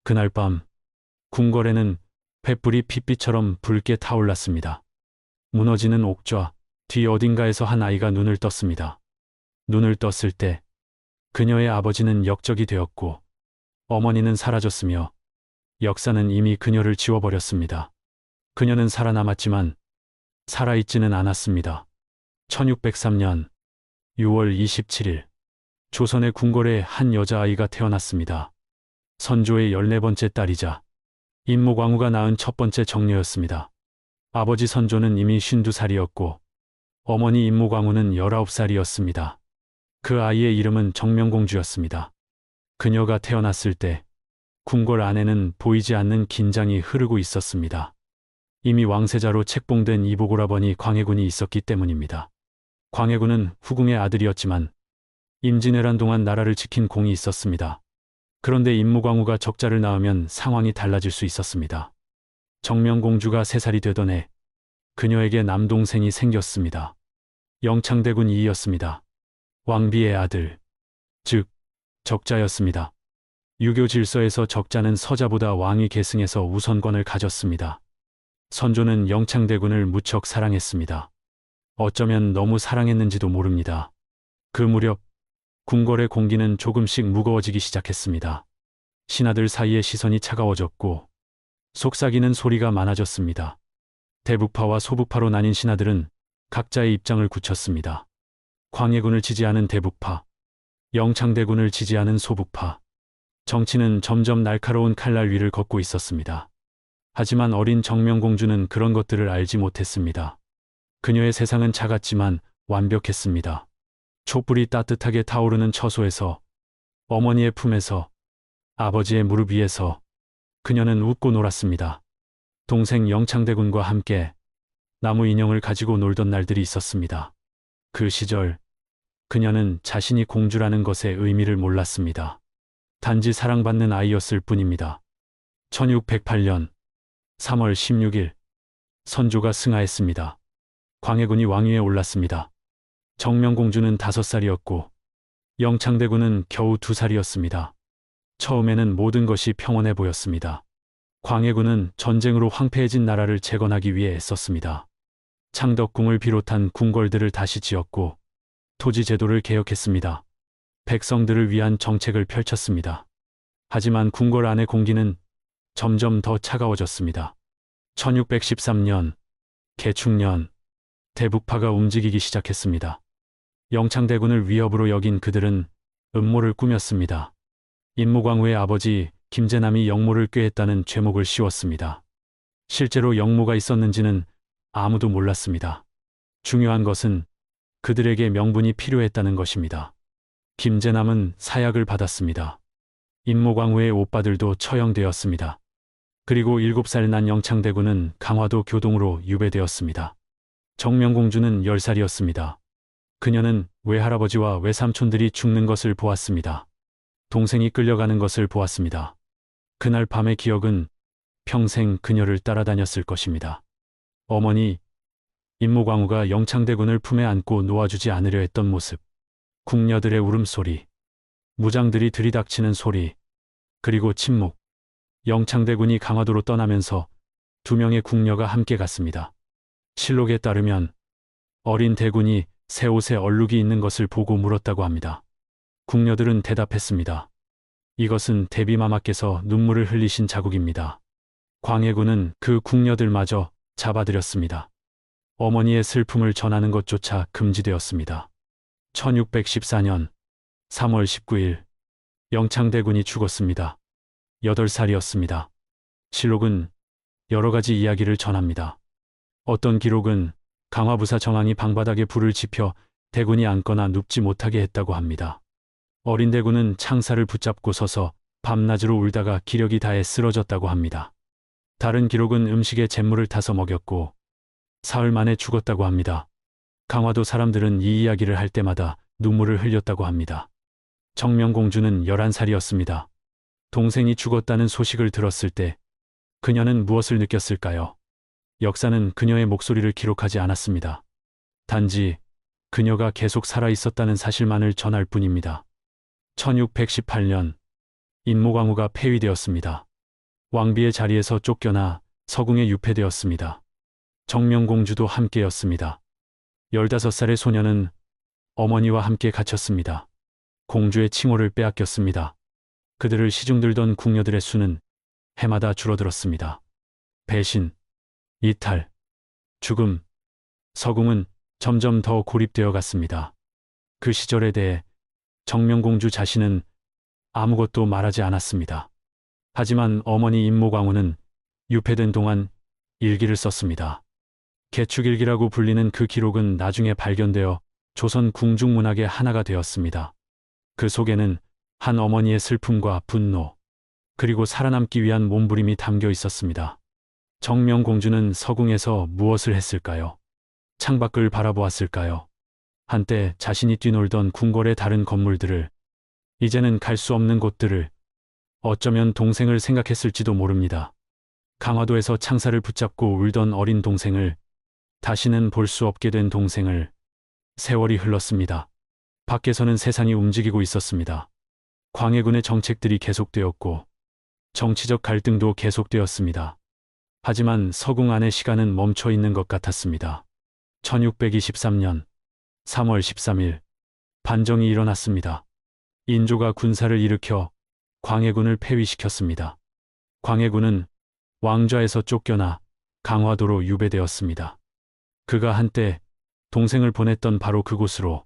그날 밤 궁궐에는 횃불이 핏빛처럼 붉게 타올랐습니다. 무너지는 옥좌 뒤 어딘가에서 한 아이가 눈을 떴습니다. 눈을 떴을 때 그녀의 아버지는 역적이 되었고 어머니는 사라졌으며 역사는 이미 그녀를 지워버렸습니다. 그녀는 살아남았지만 살아있지는 않았습니다. 1603년 6월 27일 조선의 궁궐에 한 여자아이가 태어났습니다. 선조의 14번째 딸이자 임모광우가 낳은 첫 번째 정녀였습니다. 아버지 선조는 이미 52살이었고 어머니 임모광우는 19살이었습니다. 그 아이의 이름은 정명공주였습니다. 그녀가 태어났을 때 궁궐 안에는 보이지 않는 긴장이 흐르고 있었습니다. 이미 왕세자로 책봉된 이보고라버니 광해군이 있었기 때문입니다. 광해군은 후궁의 아들이었지만 임진왜란 동안 나라를 지킨 공이 있었습니다. 그런데 임모광우가 적자를 낳으면 상황이 달라질 수 있었습니다. 정명공주가 3살이 되던 해 그녀에게 남동생이 생겼습니다. 영창대군 이이였습니다. 왕비의 아들, 즉 적자였습니다. 유교 질서에서 적자는 서자보다 왕위 계승에서 우선권을 가졌습니다. 선조는 영창대군을 무척 사랑했습니다. 어쩌면 너무 사랑했는지도 모릅니다. 그 무렵 궁궐의 공기는 조금씩 무거워지기 시작했습니다. 신하들 사이의 시선이 차가워졌고 속삭이는 소리가 많아졌습니다. 대북파와 소북파로 나뉜 신하들은 각자의 입장을 굳혔습니다. 광해군을 지지하는 대북파, 영창대군을 지지하는 소북파. 정치는 점점 날카로운 칼날 위를 걷고 있었습니다. 하지만 어린 정명공주는 그런 것들을 알지 못했습니다. 그녀의 세상은 작았지만 완벽했습니다. 촛불이 따뜻하게 타오르는 처소에서, 어머니의 품에서, 아버지의 무릎 위에서 그녀는 웃고 놀았습니다. 동생 영창대군과 함께 나무 인형을 가지고 놀던 날들이 있었습니다. 그 시절 그녀는 자신이 공주라는 것의 의미를 몰랐습니다. 단지 사랑받는 아이였을 뿐입니다. 1608년 3월 16일 선조가 승하했습니다. 광해군이 왕위에 올랐습니다. 정명공주는 5살이었고 영창대군은 겨우 2살이었습니다. 처음에는 모든 것이 평온해 보였습니다. 광해군은 전쟁으로 황폐해진 나라를 재건하기 위해 애썼습니다. 창덕궁을 비롯한 궁궐들을 다시 지었고 토지 제도를 개혁했습니다. 백성들을 위한 정책을 펼쳤습니다. 하지만 궁궐 안의 공기는 점점 더 차가워졌습니다. 1613년 개축년 대북파가 움직이기 시작했습니다. 영창대군을 위협으로 여긴 그들은 음모를 꾸몄습니다. 임모광우의 아버지 김제남이 영모를 꾀했다는 죄목을 씌웠습니다. 실제로 영모가 있었는지는 아무도 몰랐습니다. 중요한 것은 그들에게 명분이 필요했다는 것입니다. 김제남은 사약을 받았습니다. 임모광우의 오빠들도 처형되었습니다. 그리고 7살 난 영창대군은 강화도 교동으로 유배되었습니다. 정명공주는 10살이었습니다. 그녀는 외할아버지와 외삼촌들이 죽는 것을 보았습니다. 동생이 끌려가는 것을 보았습니다. 그날 밤의 기억은 평생 그녀를 따라다녔을 것입니다. 어머니, 임모광우가 영창대군을 품에 안고 놓아주지 않으려 했던 모습, 궁녀들의 울음소리, 무장들이 들이닥치는 소리, 그리고 침묵. 영창대군이 강화도로 떠나면서 2명의 궁녀가 함께 갔습니다. 실록에 따르면 어린 대군이 새 옷에 얼룩이 있는 것을 보고 물었다고 합니다. 궁녀들은 대답했습니다. 이것은 대비마마께서 눈물을 흘리신 자국입니다. 광해군은 그 궁녀들마저 잡아들였습니다. 어머니의 슬픔을 전하는 것조차 금지되었습니다. 1614년 3월 19일 영창대군이 죽었습니다. 8살이었습니다. 실록은 여러 가지 이야기를 전합니다. 어떤 기록은 강화부사 정왕이 방바닥에 불을 지펴 대군이 앉거나 눕지 못하게 했다고 합니다. 어린 대군은 창살을 붙잡고 서서 밤낮으로 울다가 기력이 다해 쓰러졌다고 합니다. 다른 기록은 음식에 잿물을 타서 먹였고 사흘 만에 죽었다고 합니다. 강화도 사람들은 이 이야기를 할 때마다 눈물을 흘렸다고 합니다. 정명공주는 11살이었습니다. 동생이 죽었다는 소식을 들었을 때 그녀는 무엇을 느꼈을까요? 역사는 그녀의 목소리를 기록하지 않았습니다. 단지 그녀가 계속 살아있었다는 사실만을 전할 뿐입니다. 1618년 임모광우가 폐위되었습니다. 왕비의 자리에서 쫓겨나 서궁에 유폐되었습니다. 정명공주도 함께였습니다. 15살의 소녀는 어머니와 함께 갇혔습니다. 공주의 칭호를 빼앗겼습니다. 그들을 시중들던 궁녀들의 수는 해마다 줄어들었습니다. 배신, 이탈, 죽음, 서궁은 점점 더 고립되어 갔습니다. 그 시절에 대해 정명공주 자신은 아무것도 말하지 않았습니다. 하지만 어머니 임모광우는 유폐된 동안 일기를 썼습니다. 개축일기라고 불리는 그 기록은 나중에 발견되어 조선 궁중문학의 하나가 되었습니다. 그 속에는 한 어머니의 슬픔과 분노, 그리고 살아남기 위한 몸부림이 담겨 있었습니다. 정명공주는 서궁에서 무엇을 했을까요? 창밖을 바라보았을까요? 한때 자신이 뛰놀던 궁궐의 다른 건물들을, 이제는 갈 수 없는 곳들을, 어쩌면 동생을 생각했을지도 모릅니다. 강화도에서 창살을 붙잡고 울던 어린 동생을, 다시는 볼 수 없게 된 동생을. 세월이 흘렀습니다. 밖에서는 세상이 움직이고 있었습니다. 광해군의 정책들이 계속되었고 정치적 갈등도 계속되었습니다. 하지만 서궁 안의 시간은 멈춰 있는 것 같았습니다. 1623년 3월 13일 반정이 일어났습니다. 인조가 군사를 일으켜 광해군을 폐위시켰습니다. 광해군은 왕좌에서 쫓겨나 강화도로 유배되었습니다. 그가 한때 동생을 보냈던 바로 그곳으로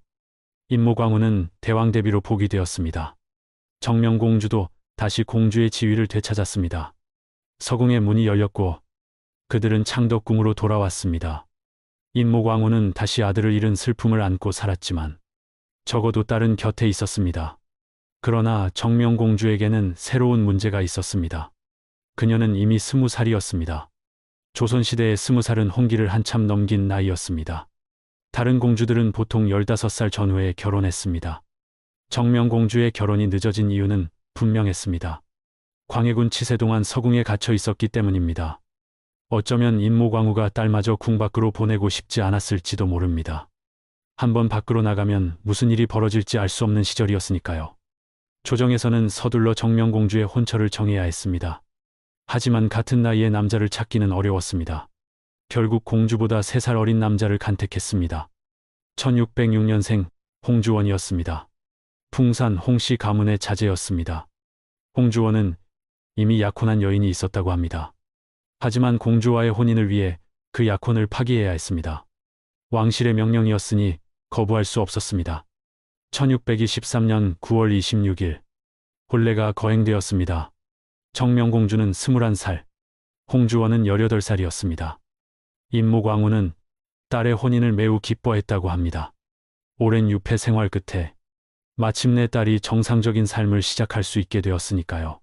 임모광우는 대왕대비로 복위되었습니다. 정명공주도 다시 공주의 지위를 되찾았습니다. 서궁의 문이 열렸고 그들은 창덕궁으로 돌아왔습니다. 임모광우는 다시 아들을 잃은 슬픔을 안고 살았지만 적어도 딸은 곁에 있었습니다. 그러나 정명공주에게는 새로운 문제가 있었습니다. 그녀는 이미 20살이었습니다. 조선시대의 20살은 홍기를 한참 넘긴 나이였습니다. 다른 공주들은 보통 15살 전후에 결혼했습니다. 정명공주의 결혼이 늦어진 이유는 분명했습니다. 광해군 치세 동안 서궁에 갇혀 있었기 때문입니다. 어쩌면 임모광우가 딸마저 궁 밖으로 보내고 싶지 않았을지도 모릅니다. 한번 밖으로 나가면 무슨 일이 벌어질지 알 수 없는 시절이었으니까요. 조정에서는 서둘러 정명공주의 혼처를 정해야 했습니다. 하지만 같은 나이의 남자를 찾기는 어려웠습니다. 결국 공주보다 3살 어린 남자를 간택했습니다. 1606년생 홍주원이었습니다. 풍산 홍씨 가문의 자제였습니다. 홍주원은 이미 약혼한 여인이 있었다고 합니다. 하지만 공주와의 혼인을 위해 그 약혼을 파기해야 했습니다. 왕실의 명령이었으니 거부할 수 없었습니다. 1623년 9월 26일 혼례가 거행되었습니다. 정명공주는 21살, 홍주원은 18살이었습니다. 임모광우는 딸의 혼인을 매우 기뻐했다고 합니다. 오랜 유폐 생활 끝에 마침내 딸이 정상적인 삶을 시작할 수 있게 되었으니까요.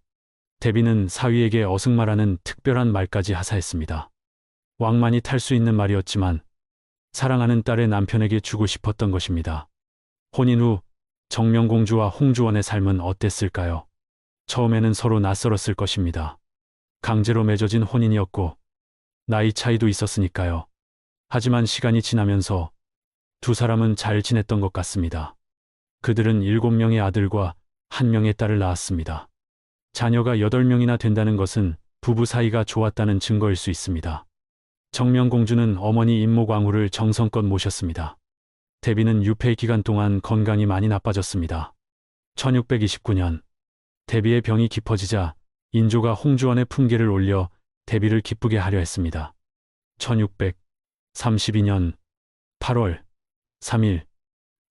대비는 사위에게 어승말하는 특별한 말까지 하사했습니다. 왕만이 탈 수 있는 말이었지만 사랑하는 딸의 남편에게 주고 싶었던 것입니다. 혼인 후 정명공주와 홍주원의 삶은 어땠을까요? 처음에는 서로 낯설었을 것입니다. 강제로 맺어진 혼인이었고 나이 차이도 있었으니까요. 하지만 시간이 지나면서 두 사람은 잘 지냈던 것 같습니다. 그들은 7명의 아들과 1명의 딸을 낳았습니다. 자녀가 8명이나 된다는 것은 부부 사이가 좋았다는 증거일 수 있습니다. 정명공주는 어머니 임모광우를 정성껏 모셨습니다. 대비는 유폐 기간 동안 건강이 많이 나빠졌습니다. 1629년 대비의 병이 깊어지자 인조가 홍주원의 품계를 올려 대비를 기쁘게 하려 했습니다. 1632년 8월 3일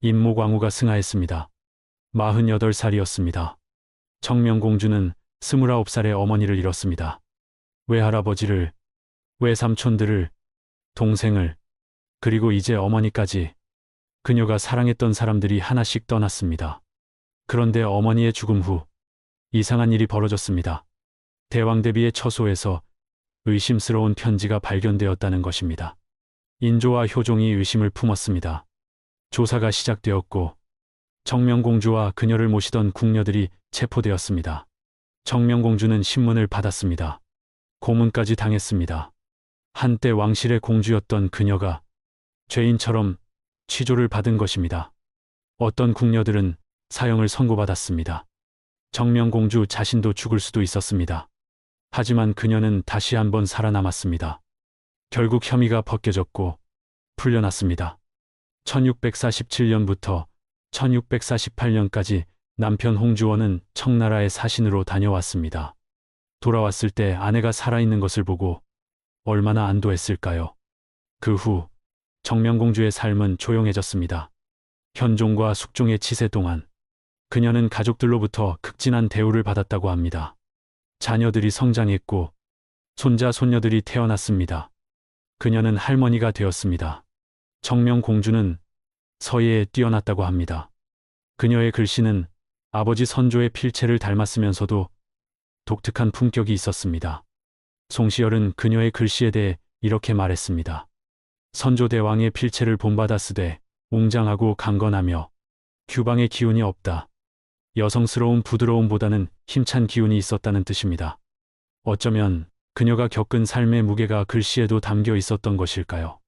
임모광우가 승하했습니다. 48살이었습니다. 정명공주는 29살의 어머니를 잃었습니다. 외할아버지를, 외삼촌들을, 동생을, 그리고 이제 어머니까지 그녀가 사랑했던 사람들이 하나씩 떠났습니다. 그런데 어머니의 죽음 후 이상한 일이 벌어졌습니다. 대왕대비의 처소에서 의심스러운 편지가 발견되었다는 것입니다. 인조와 효종이 의심을 품었습니다. 조사가 시작되었고 정명공주와 그녀를 모시던 궁녀들이 체포되었습니다. 정명공주는 신문을 받았습니다. 고문까지 당했습니다. 한때 왕실의 공주였던 그녀가 죄인처럼 취조를 받은 것입니다. 어떤 궁녀들은 사형을 선고받았습니다. 정명공주 자신도 죽을 수도 있었습니다. 하지만 그녀는 다시 한번 살아남았습니다. 결국 혐의가 벗겨졌고 풀려났습니다. 1647년부터 1648년까지 남편 홍주원은 청나라의 사신으로 다녀왔습니다. 돌아왔을 때 아내가 살아있는 것을 보고 얼마나 안도했을까요? 그 후 정명공주의 삶은 조용해졌습니다. 현종과 숙종의 치세 동안 그녀는 가족들로부터 극진한 대우를 받았다고 합니다. 자녀들이 성장했고 손자, 손녀들이 태어났습니다. 그녀는 할머니가 되었습니다. 정명공주는 서예에 뛰어났다고 합니다. 그녀의 글씨는 아버지 선조의 필체를 닮았으면서도 독특한 품격이 있었습니다. 송시열은 그녀의 글씨에 대해 이렇게 말했습니다. 선조대왕의 필체를 본받았으되 웅장하고 강건하며 규방의 기운이 없다. 여성스러운 부드러움보다는 힘찬 기운이 있었다는 뜻입니다. 어쩌면 그녀가 겪은 삶의 무게가 글씨에도 담겨 있었던 것일까요?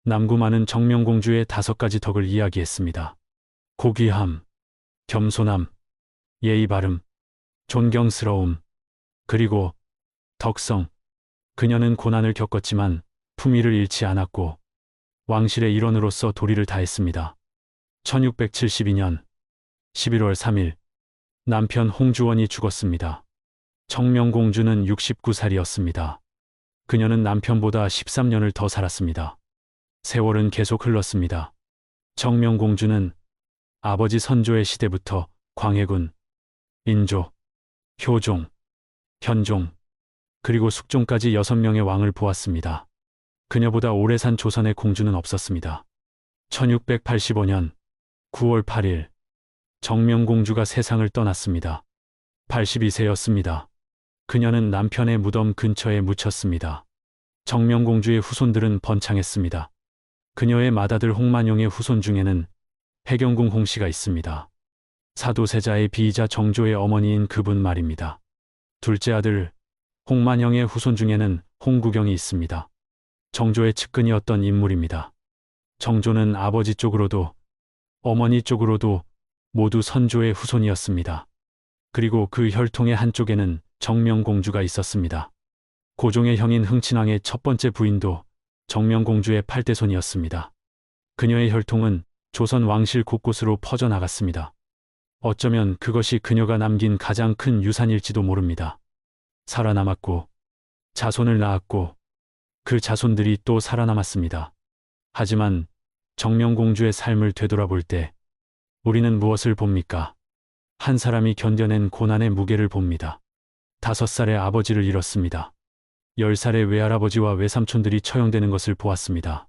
남구마는 정명공주의 5가지 덕을 이야기했습니다. 고귀함, 겸손함, 예의 바름, 존경스러움, 그리고 덕성. 그녀는 고난을 겪었지만 품위를 잃지 않았고 왕실의 일원으로서 도리를 다했습니다. 1672년 11월 3일 남편 홍주원이 죽었습니다. 정명공주는 69살이었습니다. 그녀는 남편보다 13년을 더 살았습니다. 세월은 계속 흘렀습니다. 정명공주는 아버지 선조의 시대부터 광해군, 인조, 효종, 현종, 그리고 숙종까지 6명의 왕을 보았습니다. 그녀보다 오래 산 조선의 공주는 없었습니다. 1685년 9월 8일 정명공주가 세상을 떠났습니다. 82세였습니다. 그녀는 남편의 무덤 근처에 묻혔습니다. 정명공주의 후손들은 번창했습니다. 그녀의 맏아들 홍만용의 후손 중에는 해경궁 홍씨가 있습니다. 사도세자의 비이자 정조의 어머니인 그분 말입니다. 둘째 아들 홍만영의 후손 중에는 홍구경이 있습니다. 정조의 측근이었던 인물입니다. 정조는 아버지 쪽으로도 어머니 쪽으로도 모두 선조의 후손이었습니다. 그리고 그 혈통의 한쪽에는 정명공주가 있었습니다. 고종의 형인 흥친왕의 첫 번째 부인도 정명공주의 8대손이었습니다. 그녀의 혈통은 조선 왕실 곳곳으로 퍼져나갔습니다. 어쩌면 그것이 그녀가 남긴 가장 큰 유산일지도 모릅니다. 살아남았고 자손을 낳았고 그 자손들이 또 살아남았습니다. 하지만 정명공주의 삶을 되돌아볼 때 우리는 무엇을 봅니까? 한 사람이 견뎌낸 고난의 무게를 봅니다. 5살의 아버지를 잃었습니다. 10살의 외할아버지와 외삼촌들이 처형되는 것을 보았습니다.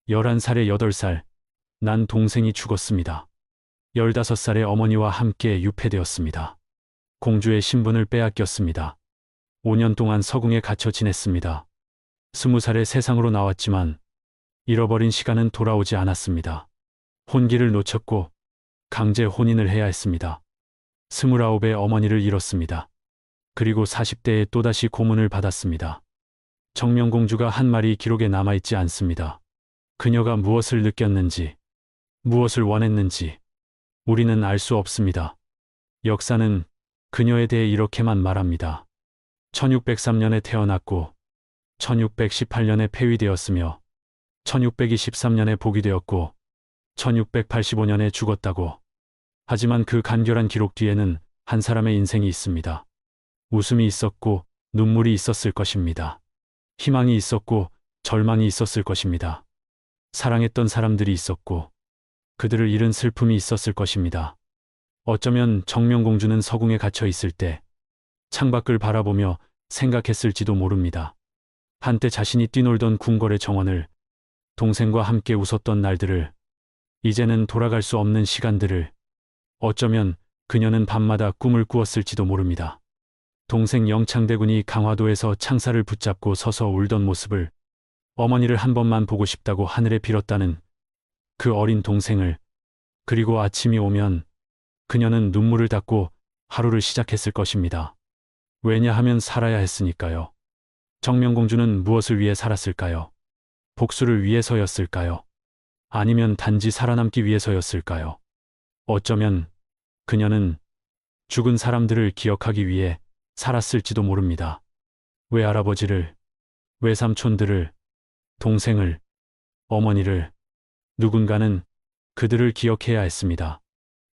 11살의 8살, 난 동생이 죽었습니다. 15살의 어머니와 함께 유폐되었습니다. 공주의 신분을 빼앗겼습니다. 5년 동안 서궁에 갇혀 지냈습니다. 20살에 세상으로 나왔지만 잃어버린 시간은 돌아오지 않았습니다. 혼기를 놓쳤고 강제 혼인을 해야 했습니다. 29의 어머니를 잃었습니다. 그리고 40대에 또다시 고문을 받았습니다. 정명공주가 한 말이 기록에 남아있지 않습니다. 그녀가 무엇을 느꼈는지, 무엇을 원했는지 우리는 알 수 없습니다. 역사는 그녀에 대해 이렇게만 말합니다. 1603년에 태어났고 1618년에 폐위되었으며 1623년에 복위되었고 1685년에 죽었다고. 하지만 그 간결한 기록 뒤에는 한 사람의 인생이 있습니다. 웃음이 있었고 눈물이 있었을 것입니다. 희망이 있었고 절망이 있었을 것입니다. 사랑했던 사람들이 있었고 그들을 잃은 슬픔이 있었을 것입니다. 어쩌면 정명공주는 서궁에 갇혀 있을 때 창밖을 바라보며 생각했을지도 모릅니다. 한때 자신이 뛰놀던 궁궐의 정원을, 동생과 함께 웃었던 날들을, 이제는 돌아갈 수 없는 시간들을. 어쩌면 그녀는 밤마다 꿈을 꾸었을지도 모릅니다. 동생 영창대군이 강화도에서 창살을 붙잡고 서서 울던 모습을, 어머니를 한 번만 보고 싶다고 하늘에 빌었다는 그 어린 동생을. 그리고 아침이 오면 그녀는 눈물을 닦고 하루를 시작했을 것입니다. 왜냐하면 살아야 했으니까요. 정명공주는 무엇을 위해 살았을까요? 복수를 위해서였을까요? 아니면 단지 살아남기 위해서였을까요? 어쩌면 그녀는 죽은 사람들을 기억하기 위해 살았을지도 모릅니다. 외할아버지를, 외삼촌들을, 동생을, 어머니를, 누군가는 그들을 기억해야 했습니다.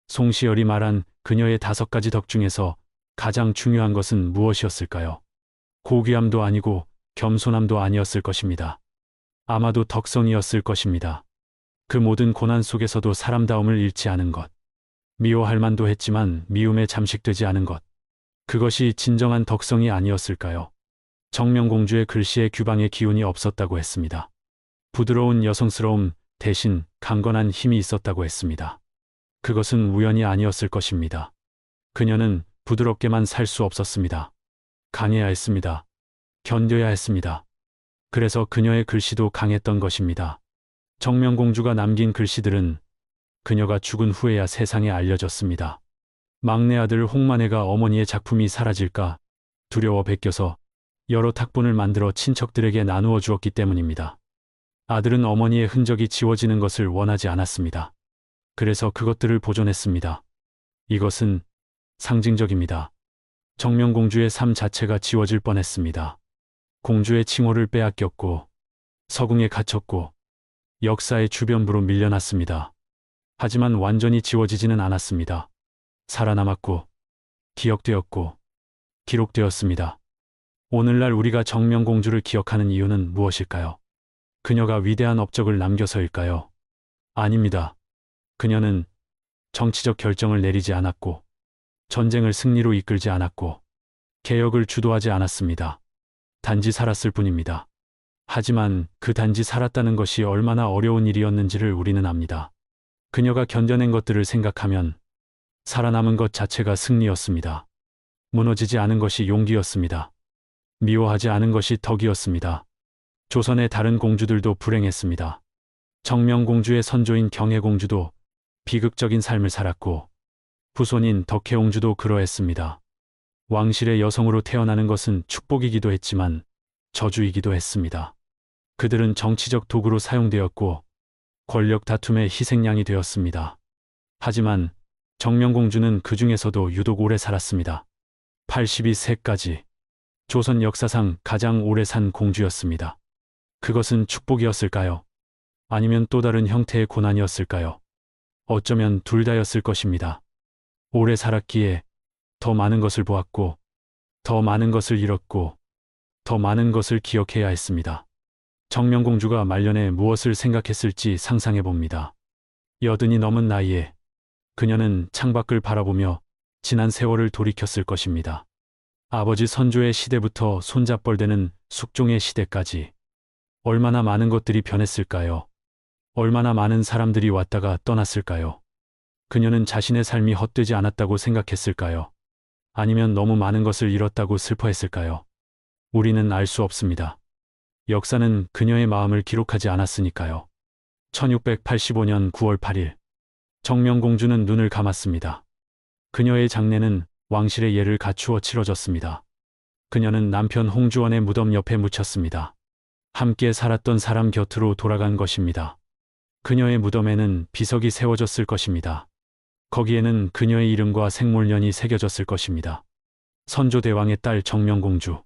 송시열이 말한 그녀의 5가지 덕 중에서 가장 중요한 것은 무엇이었을까요? 고귀함도 아니고 겸손함도 아니었을 것입니다. 아마도 덕성이었을 것입니다. 그 모든 고난 속에서도 사람다움을 잃지 않은 것. 미워할 만도 했지만 미움에 잠식되지 않은 것. 그것이 진정한 덕성이 아니었을까요? 정명공주의 글씨에 규방의 기운이 없었다고 했습니다. 부드러운 여성스러움 대신 강건한 힘이 있었다고 했습니다. 그것은 우연이 아니었을 것입니다. 그녀는 부드럽게만 살 수 없었습니다. 강해야 했습니다. 견뎌야 했습니다. 그래서 그녀의 글씨도 강했던 것입니다. 정명공주가 남긴 글씨들은 그녀가 죽은 후에야 세상에 알려졌습니다. 막내 아들 홍만회가 어머니의 작품이 사라질까 두려워 베껴서 여러 탁본을 만들어 친척들에게 나누어 주었기 때문입니다. 아들은 어머니의 흔적이 지워지는 것을 원하지 않았습니다. 그래서 그것들을 보존했습니다. 이것은 상징적입니다. 정명공주의 삶 자체가 지워질 뻔했습니다. 공주의 칭호를 빼앗겼고 서궁에 갇혔고 역사의 주변부로 밀려났습니다. 하지만 완전히 지워지지는 않았습니다. 살아남았고 기억되었고 기록되었습니다. 오늘날 우리가 정명공주를 기억하는 이유는 무엇일까요? 그녀가 위대한 업적을 남겨서일까요? 아닙니다. 그녀는 정치적 결정을 내리지 않았고 전쟁을 승리로 이끌지 않았고 개혁을 주도하지 않았습니다. 단지 살았을 뿐입니다. 하지만 그 단지 살았다는 것이 얼마나 어려운 일이었는지를 우리는 압니다. 그녀가 견뎌낸 것들을 생각하면 살아남은 것 자체가 승리였습니다. 무너지지 않은 것이 용기였습니다. 미워하지 않은 것이 덕이었습니다. 조선의 다른 공주들도 불행했습니다. 정명공주의 선조인 경혜공주도 비극적인 삶을 살았고 후손인 덕혜옹주도 그러했습니다. 왕실의 여성으로 태어나는 것은 축복이기도 했지만 저주이기도 했습니다. 그들은 정치적 도구로 사용되었고 권력 다툼의 희생양이 되었습니다. 하지만 정명공주는 그 중에서도 유독 오래 살았습니다. 82세까지 조선 역사상 가장 오래 산 공주였습니다. 그것은 축복이었을까요? 아니면 또 다른 형태의 고난이었을까요? 어쩌면 둘 다였을 것입니다. 오래 살았기에 더 많은 것을 보았고 더 많은 것을 잃었고 더 많은 것을 기억해야 했습니다. 정명공주가 말년에 무엇을 생각했을지 상상해 봅니다. 80이 넘은 나이에 그녀는 창밖을 바라보며 지난 세월을 돌이켰을 것입니다. 아버지 선조의 시대부터 손잡벌되는 숙종의 시대까지 얼마나 많은 것들이 변했을까요? 얼마나 많은 사람들이 왔다가 떠났을까요? 그녀는 자신의 삶이 헛되지 않았다고 생각했을까요? 아니면 너무 많은 것을 잃었다고 슬퍼했을까요? 우리는 알 수 없습니다. 역사는 그녀의 마음을 기록하지 않았으니까요. 1685년 9월 8일 정명공주는 눈을 감았습니다. 그녀의 장례는 왕실의 예를 갖추어 치러졌습니다. 그녀는 남편 홍주원의 무덤 옆에 묻혔습니다. 함께 살았던 사람 곁으로 돌아간 것입니다. 그녀의 무덤에는 비석이 세워졌을 것입니다. 거기에는 그녀의 이름과 생몰년이 새겨졌을 것입니다. 선조대왕의 딸 정명공주.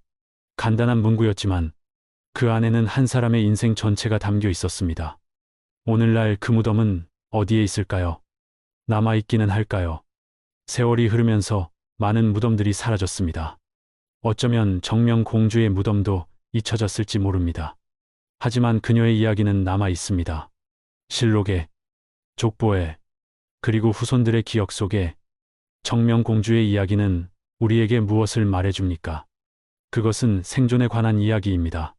간단한 문구였지만 그 안에는 한 사람의 인생 전체가 담겨 있었습니다. 오늘날 그 무덤은 어디에 있을까요? 남아있기는 할까요? 세월이 흐르면서 많은 무덤들이 사라졌습니다. 어쩌면 정명공주의 무덤도 잊혀졌을지 모릅니다. 하지만 그녀의 이야기는 남아 있습니다. 실록에, 족보에, 그리고 후손들의 기억 속에 정명공주의 이야기는 우리에게 무엇을 말해줍니까? 그것은 생존에 관한 이야기입니다.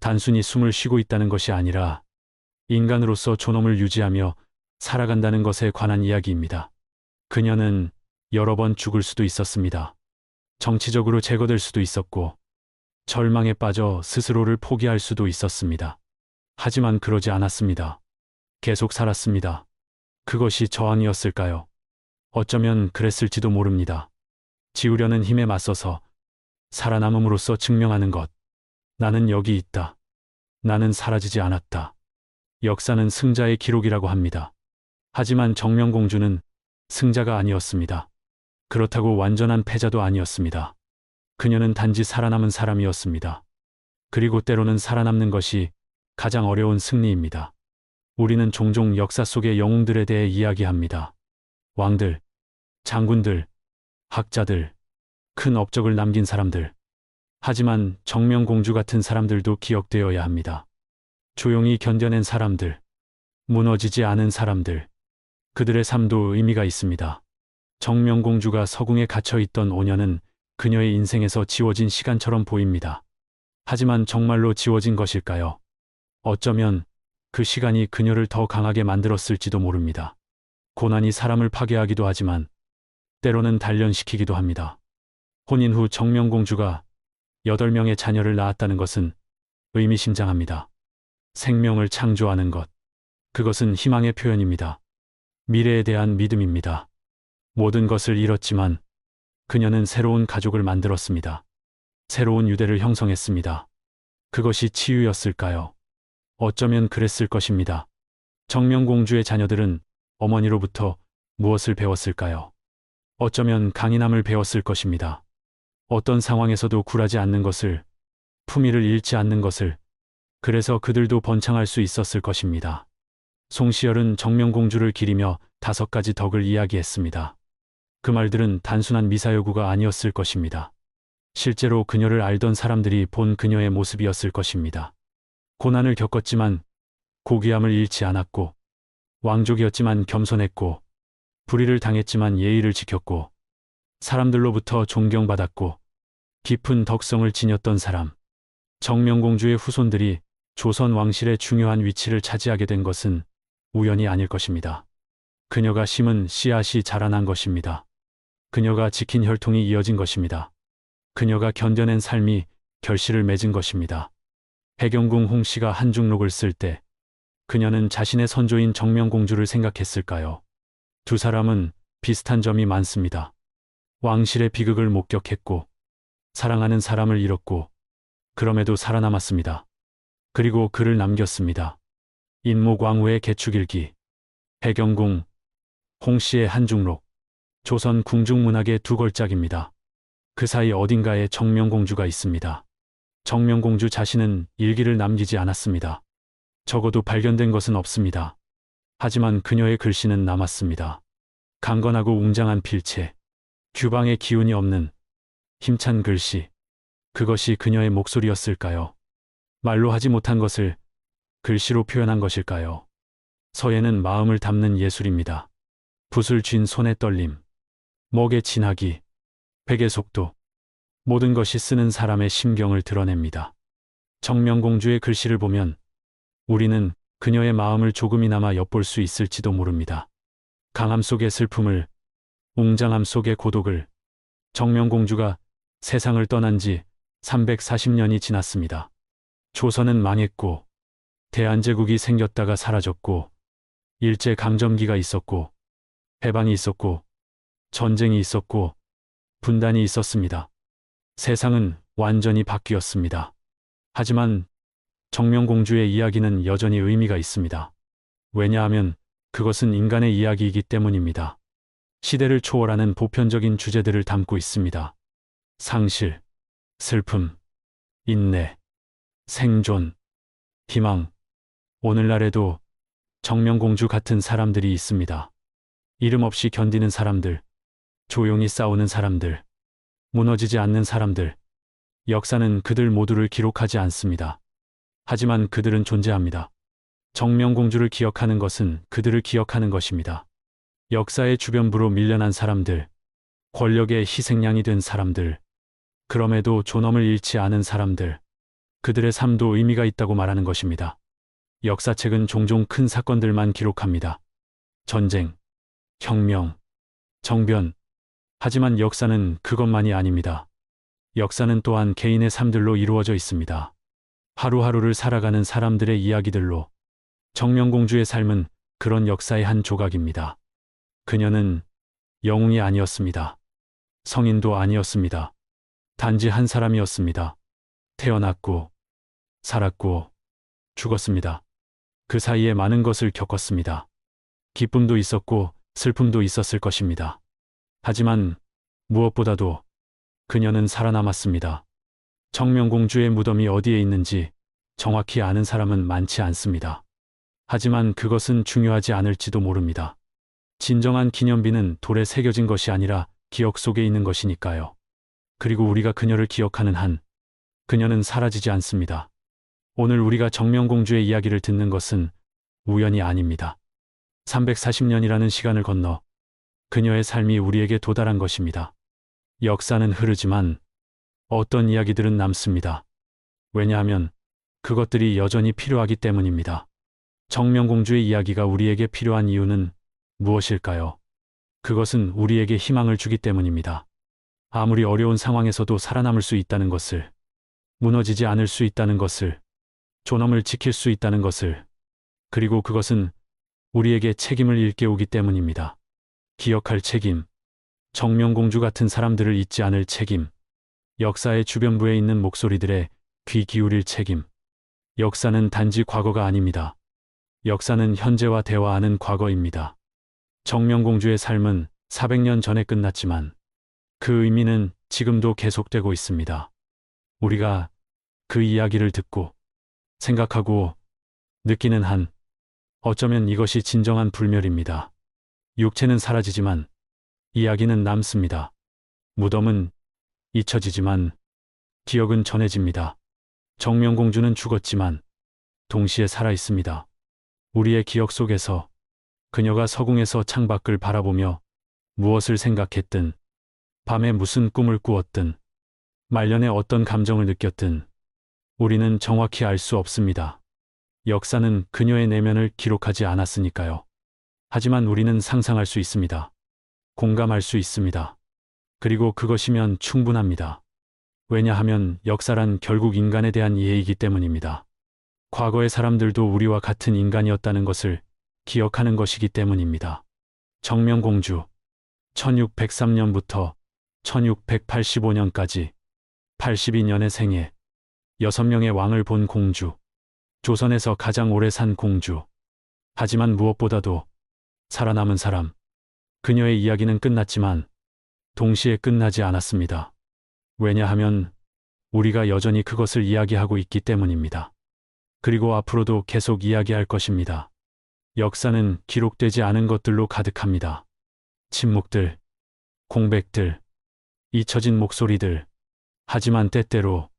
단순히 숨을 쉬고 있다는 것이 아니라 인간으로서 존엄을 유지하며 살아간다는 것에 관한 이야기입니다. 그녀는 여러 번 죽을 수도 있었습니다. 정치적으로 제거될 수도 있었고 절망에 빠져 스스로를 포기할 수도 있었습니다. 하지만 그러지 않았습니다. 계속 살았습니다. 그것이 저항이었을까요? 어쩌면 그랬을지도 모릅니다. 지우려는 힘에 맞서서 살아남음으로써 증명하는 것. 나는 여기 있다. 나는 사라지지 않았다. 역사는 승자의 기록이라고 합니다. 하지만 정명공주는 승자가 아니었습니다. 그렇다고 완전한 패자도 아니었습니다. 그녀는 단지 살아남은 사람이었습니다. 그리고 때로는 살아남는 것이 가장 어려운 승리입니다. 우리는 종종 역사 속의 영웅들에 대해 이야기합니다. 왕들, 장군들, 학자들, 큰 업적을 남긴 사람들. 하지만 정명공주 같은 사람들도 기억되어야 합니다. 조용히 견뎌낸 사람들, 무너지지 않은 사람들. 그들의 삶도 의미가 있습니다. 정명공주가 서궁에 갇혀있던 5년은 그녀의 인생에서 지워진 시간처럼 보입니다. 하지만 정말로 지워진 것일까요? 어쩌면 그 시간이 그녀를 더 강하게 만들었을지도 모릅니다. 고난이 사람을 파괴하기도 하지만 때로는 단련시키기도 합니다. 혼인 후 정명공주가 8명의 자녀를 낳았다는 것은 의미심장합니다. 생명을 창조하는 것. 그것은 희망의 표현입니다. 미래에 대한 믿음입니다. 모든 것을 잃었지만 그녀는 새로운 가족을 만들었습니다. 새로운 유대를 형성했습니다. 그것이 치유였을까요? 어쩌면 그랬을 것입니다. 정명공주의 자녀들은 어머니로부터 무엇을 배웠을까요? 어쩌면 강인함을 배웠을 것입니다. 어떤 상황에서도 굴하지 않는 것을, 품위를 잃지 않는 것을. 그래서 그들도 번창할 수 있었을 것입니다. 송시열은 정명공주를 기리며 5가지 덕을 이야기했습니다. 그 말들은 단순한 미사여구가 아니었을 것입니다. 실제로 그녀를 알던 사람들이 본 그녀의 모습이었을 것입니다. 고난을 겪었지만 고귀함을 잃지 않았고, 왕족이었지만 겸손했고, 불의를 당했지만 예의를 지켰고, 사람들로부터 존경받았고, 깊은 덕성을 지녔던 사람. 정명공주의 후손들이 조선 왕실의 중요한 위치를 차지하게 된 것은 우연이 아닐 것입니다. 그녀가 심은 씨앗이 자라난 것입니다. 그녀가 지킨 혈통이 이어진 것입니다. 그녀가 견뎌낸 삶이 결실을 맺은 것입니다. 해경궁 홍씨가 한중록을 쓸 때 그녀는 자신의 선조인 정명공주를 생각했을까요? 두 사람은 비슷한 점이 많습니다. 왕실의 비극을 목격했고, 사랑하는 사람을 잃었고, 그럼에도 살아남았습니다. 그리고 글을 남겼습니다. 인목왕후의 개축일기, 해경궁, 홍씨의 한중록, 조선 궁중문학의 2걸작입니다. 그 사이 어딘가에 정명공주가 있습니다. 정명공주 자신은 일기를 남기지 않았습니다. 적어도 발견된 것은 없습니다. 하지만 그녀의 글씨는 남았습니다. 강건하고 웅장한 필체, 규방의 기운이 없는 힘찬 글씨. 그것이 그녀의 목소리였을까요? 말로 하지 못한 것을 글씨로 표현한 것일까요? 서예는 마음을 담는 예술입니다. 붓을 쥔 손의 떨림, 먹의 진하기, 백의 속도. 모든 것이 쓰는 사람의 심경을 드러냅니다. 정명공주의 글씨를 보면 우리는 그녀의 마음을 조금이나마 엿볼 수 있을지도 모릅니다. 강함 속의 슬픔을, 웅장함 속의 고독을. 정명공주가 세상을 떠난 지 340년이 지났습니다. 조선은 망했고, 대한제국이 생겼다가 사라졌고, 일제강점기가 있었고, 해방이 있었고, 전쟁이 있었고, 분단이 있었습니다. 세상은 완전히 바뀌었습니다. 하지만 정명공주의 이야기는 여전히 의미가 있습니다. 왜냐하면 그것은 인간의 이야기이기 때문입니다. 시대를 초월하는 보편적인 주제들을 담고 있습니다. 상실, 슬픔, 인내, 생존, 희망. 오늘날에도 정명공주 같은 사람들이 있습니다. 이름 없이 견디는 사람들, 조용히 싸우는 사람들, 무너지지 않는 사람들. 역사는 그들 모두를 기록하지 않습니다. 하지만 그들은 존재합니다. 정명공주를 기억하는 것은 그들을 기억하는 것입니다. 역사의 주변부로 밀려난 사람들, 권력의 희생양이 된 사람들, 그럼에도 존엄을 잃지 않은 사람들. 그들의 삶도 의미가 있다고 말하는 것입니다. 역사책은 종종 큰 사건들만 기록합니다. 전쟁, 혁명, 정변. 하지만 역사는 그것만이 아닙니다. 역사는 또한 개인의 삶들로 이루어져 있습니다. 하루하루를 살아가는 사람들의 이야기들로. 정명공주의 삶은 그런 역사의 한 조각입니다. 그녀는 영웅이 아니었습니다. 성인도 아니었습니다. 단지 한 사람이었습니다. 태어났고, 살았고, 죽었습니다. 그 사이에 많은 것을 겪었습니다. 기쁨도 있었고, 슬픔도 있었을 것입니다. 하지만 무엇보다도 그녀는 살아남았습니다. 정명공주의 무덤이 어디에 있는지 정확히 아는 사람은 많지 않습니다. 하지만 그것은 중요하지 않을지도 모릅니다. 진정한 기념비는 돌에 새겨진 것이 아니라 기억 속에 있는 것이니까요. 그리고 우리가 그녀를 기억하는 한, 그녀는 사라지지 않습니다. 오늘 우리가 정명공주의 이야기를 듣는 것은 우연이 아닙니다. 340년이라는 시간을 건너 그녀의 삶이 우리에게 도달한 것입니다. 역사는 흐르지만 어떤 이야기들은 남습니다. 왜냐하면 그것들이 여전히 필요하기 때문입니다. 정명공주의 이야기가 우리에게 필요한 이유는 무엇일까요? 그것은 우리에게 희망을 주기 때문입니다. 아무리 어려운 상황에서도 살아남을 수 있다는 것을, 무너지지 않을 수 있다는 것을, 존엄을 지킬 수 있다는 것을, 그리고 그것은 우리에게 책임을 일깨우기 때문입니다. 기억할 책임, 정명공주 같은 사람들을 잊지 않을 책임, 역사의 주변부에 있는 목소리들의 귀 기울일 책임. 역사는 단지 과거가 아닙니다. 역사는 현재와 대화하는 과거입니다. 정명공주의 삶은 400년 전에 끝났지만 그 의미는 지금도 계속되고 있습니다. 우리가 그 이야기를 듣고 생각하고 느끼는 한, 어쩌면 이것이 진정한 불멸입니다. 육체는 사라지지만 이야기는 남습니다. 무덤은 잊혀지지만 기억은 전해집니다. 정명공주는 죽었지만 동시에 살아 있습니다. 우리의 기억 속에서 그녀가 서궁에서 창밖을 바라보며 무엇을 생각했든, 밤에 무슨 꿈을 꾸었든, 말년에 어떤 감정을 느꼈든 우리는 정확히 알 수 없습니다. 역사는 그녀의 내면을 기록하지 않았으니까요. 하지만 우리는 상상할 수 있습니다. 공감할 수 있습니다. 그리고 그것이면 충분합니다. 왜냐하면 역사란 결국 인간에 대한 이해이기 때문입니다. 과거의 사람들도 우리와 같은 인간이었다는 것을 기억하는 것이기 때문입니다. 정명공주, 1603년부터 1685년까지 82년의 생애, 6명의 왕을 본 공주, 조선에서 가장 오래 산 공주. 하지만 무엇보다도 살아남은 사람, 그녀의 이야기는 끝났지만 동시에 끝나지 않았습니다. 왜냐하면 우리가 여전히 그것을 이야기하고 있기 때문입니다. 그리고 앞으로도 계속 이야기할 것입니다. 역사는 기록되지 않은 것들로 가득합니다. 침묵들, 공백들, 잊혀진 목소리들. 하지만 때때로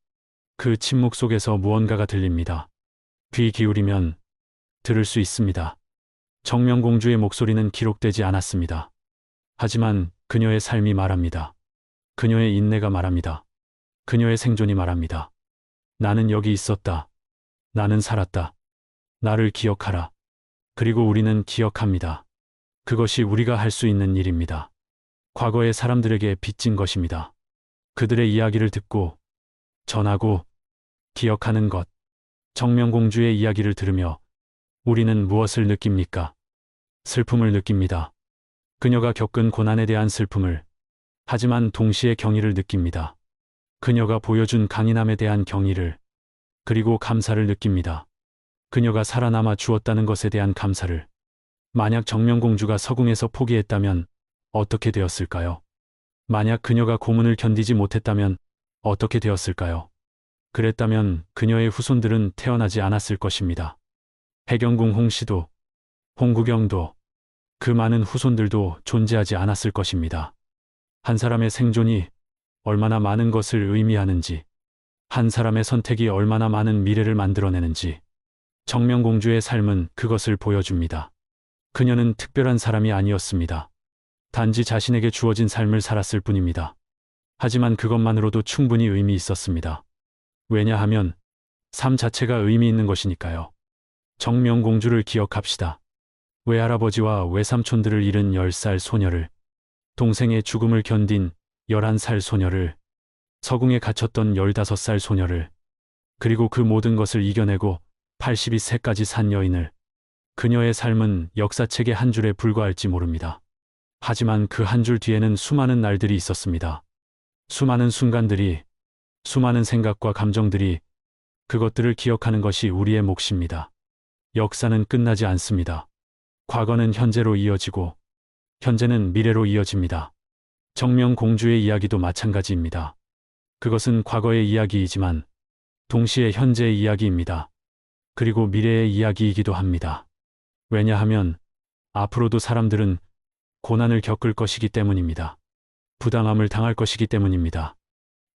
그 침묵 속에서 무언가가 들립니다. 귀 기울이면 들을 수 있습니다. 정명공주의 목소리는 기록되지 않았습니다. 하지만 그녀의 삶이 말합니다. 그녀의 인내가 말합니다. 그녀의 생존이 말합니다. 나는 여기 있었다. 나는 살았다. 나를 기억하라. 그리고 우리는 기억합니다. 그것이 우리가 할 수 있는 일입니다. 과거의 사람들에게 빚진 것입니다. 그들의 이야기를 듣고, 전하고, 기억하는 것. 정명공주의 이야기를 들으며 우리는 무엇을 느낍니까? 슬픔을 느낍니다. 그녀가 겪은 고난에 대한 슬픔을, 하지만 동시에 경의를 느낍니다. 그녀가 보여준 강인함에 대한 경의를, 그리고 감사를 느낍니다. 그녀가 살아남아 주었다는 것에 대한 감사를. 만약 정명공주가 서궁에서 포기했다면 어떻게 되었을까요? 만약 그녀가 고문을 견디지 못했다면 어떻게 되었을까요? 그랬다면 그녀의 후손들은 태어나지 않았을 것입니다. 해경궁 홍씨도, 홍구경도, 그 많은 후손들도 존재하지 않았을 것입니다. 한 사람의 생존이 얼마나 많은 것을 의미하는지, 한 사람의 선택이 얼마나 많은 미래를 만들어내는지, 정명공주의 삶은 그것을 보여줍니다. 그녀는 특별한 사람이 아니었습니다. 단지 자신에게 주어진 삶을 살았을 뿐입니다. 하지만 그것만으로도 충분히 의미 있었습니다. 왜냐하면 삶 자체가 의미 있는 것이니까요. 정명공주를 기억합시다. 외할아버지와 외삼촌들을 잃은 10살 소녀를, 동생의 죽음을 견딘 11살 소녀를, 서궁에 갇혔던 15살 소녀를, 그리고 그 모든 것을 이겨내고 82세까지 산 여인을. 그녀의 삶은 역사책의 한 줄에 불과할지 모릅니다. 하지만 그 한 줄 뒤에는 수많은 날들이 있었습니다. 수많은 순간들이, 수많은 생각과 감정들이. 그것들을 기억하는 것이 우리의 몫입니다. 역사는 끝나지 않습니다. 과거는 현재로 이어지고, 현재는 미래로 이어집니다. 정명공주의 이야기도 마찬가지입니다. 그것은 과거의 이야기이지만 동시에 현재의 이야기입니다. 그리고 미래의 이야기이기도 합니다. 왜냐하면 앞으로도 사람들은 고난을 겪을 것이기 때문입니다. 부당함을 당할 것이기 때문입니다.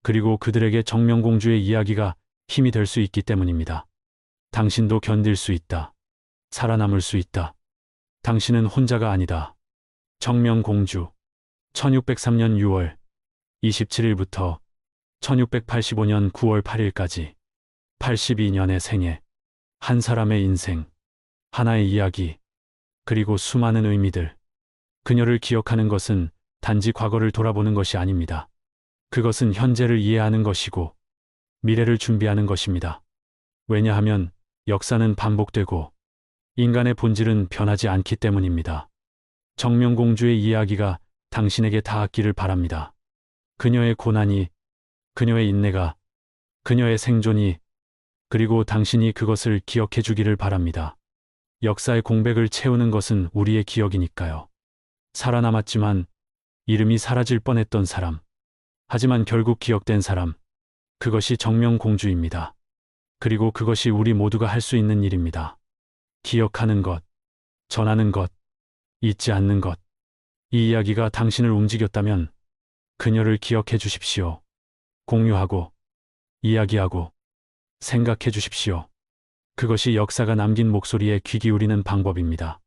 그리고 그들에게 정명공주의 이야기가 힘이 될 수 있기 때문입니다. 당신도 견딜 수 있다. 살아남을 수 있다. 당신은 혼자가 아니다. 정명공주. 1603년 6월 27일부터 1685년 9월 8일까지 82년의 생애, 한 사람의 인생, 하나의 이야기, 그리고 수많은 의미들. 그녀를 기억하는 것은 단지 과거를 돌아보는 것이 아닙니다. 그것은 현재를 이해하는 것이고 미래를 준비하는 것입니다. 왜냐하면 역사는 반복되고 인간의 본질은 변하지 않기 때문입니다. 정명공주의 이야기가 당신에게 닿았기를 바랍니다. 그녀의 고난이, 그녀의 인내가, 그녀의 생존이, 그리고 당신이 그것을 기억해 주기를 바랍니다. 역사의 공백을 채우는 것은 우리의 기억이니까요. 살아남았지만 이름이 사라질 뻔했던 사람, 하지만 결국 기억된 사람, 그것이 정명공주입니다. 그리고 그것이 우리 모두가 할 수 있는 일입니다. 기억하는 것, 전하는 것, 잊지 않는 것. 이 이야기가 당신을 움직였다면 그녀를 기억해 주십시오. 공유하고, 이야기하고, 생각해 주십시오. 그것이 역사가 남긴 목소리에 귀 기울이는 방법입니다.